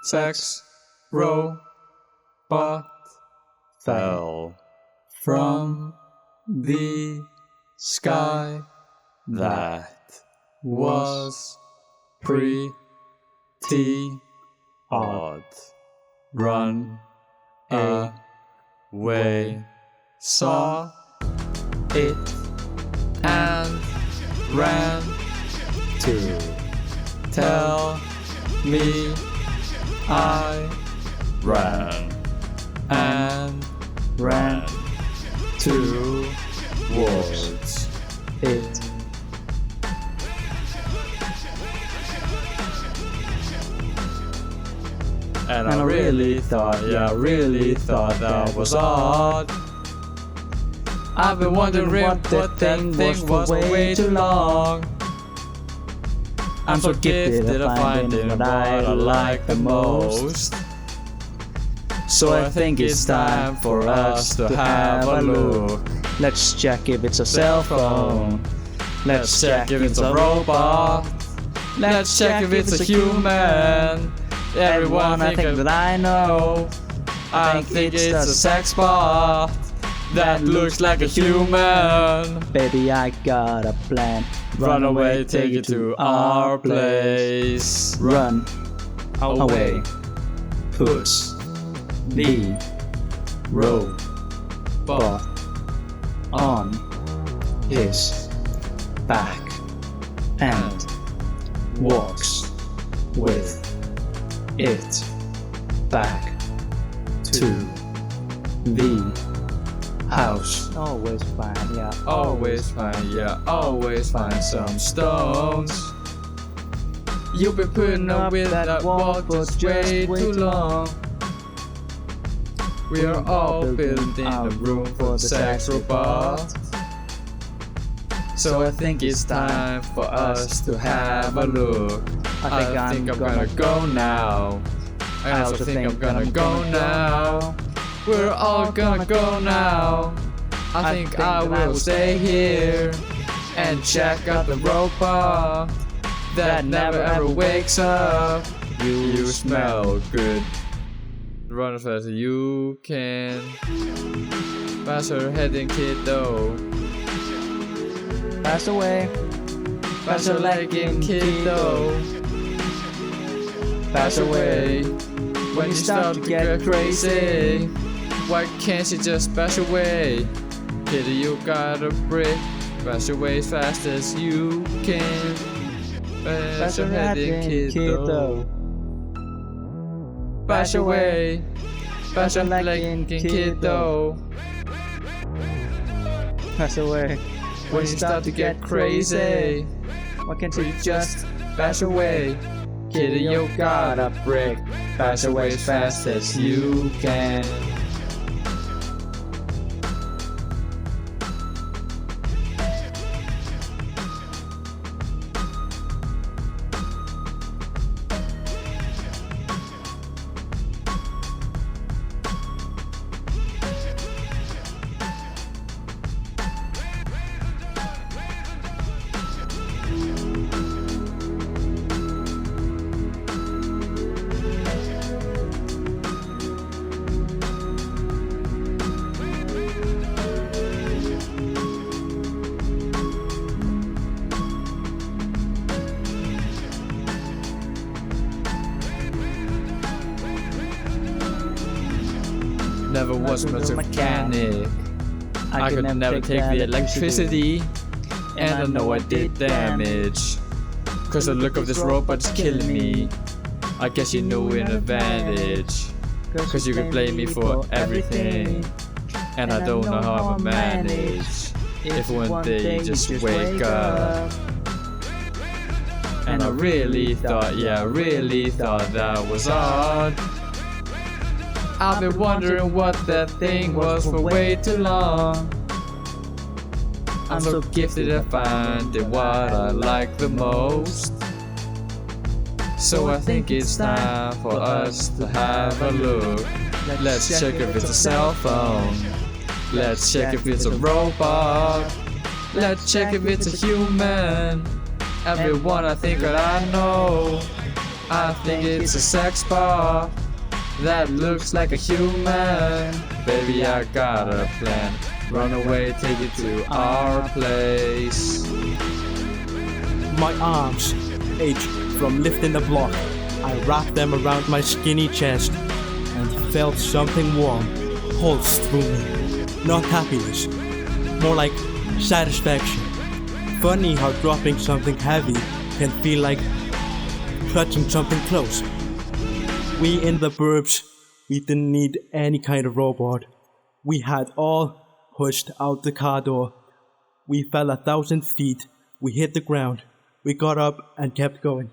sex robot fell from the sky. That was pretty odd. Run away, saw it and ran to tell me I ran towards it. And I really thought that was odd. I've been wondering what that thing was for way too long. I'm so gifted at finding what I like the most. So I think it's time for us to have a look. Let's check if it's a cell phone. Let's check if it's a robot. Let's check if it's a human. Everyone I think that I know, I think it's a sex bot that looks like a human. Baby, I got a plan. Run away, take it to our place. Run away. Put the robot on his back and walks with it back to the house. Always fine, yeah. Always find some stones. You've been putting up with that walk just way too long. We are all building a room for the sex robot. So I think it's time for us to have a look. I think I'm gonna go now. I also think I'm gonna go now. We're all gonna go now. I think I will stay here and check out the robot that never ever wakes up. You smell good. Run as fast as you can. Faster heading kiddo. Pass away. Faster legging kiddo. Pass away. When you start to get crazy, why can't you just bash away? Kiddo, you got a brick. Bash away as fast as you can. Faster heading kiddo. Bash away. Faster legging kiddo. Pass away. When you start to get crazy, Why can't you just bash away? Kiddo, you got a brick. Bash away as fast as you can. Never was much a mechanic. I could never take the electricity, and I know I did damage. Cause the look of this robot is killing me. I guess you know in advantage. Cause you can blame me for everything, and I don't know how I'ma manage if one day you just wake up. And I really thought that was odd. I've been wondering what that thing was for way too long. I'm so gifted at finding what I like the most. So I think it's time for us to have a look. Let's check if it's a cell phone. Let's check if it's a robot. Let's check if it's a human. Everyone I think that I know, I think it's a sex bar that looks like a human. Baby, I got a plan. Run away, take it to our place. My arms ached from lifting the block. I wrapped them around my skinny chest and felt something warm pulse through me. Not happiness, more like satisfaction. Funny how dropping something heavy can feel like clutching something close. We in the burbs, we didn't need any kind of robot. We had all pushed out the car door. We fell 1,000 feet. We hit the ground. We got up and kept going.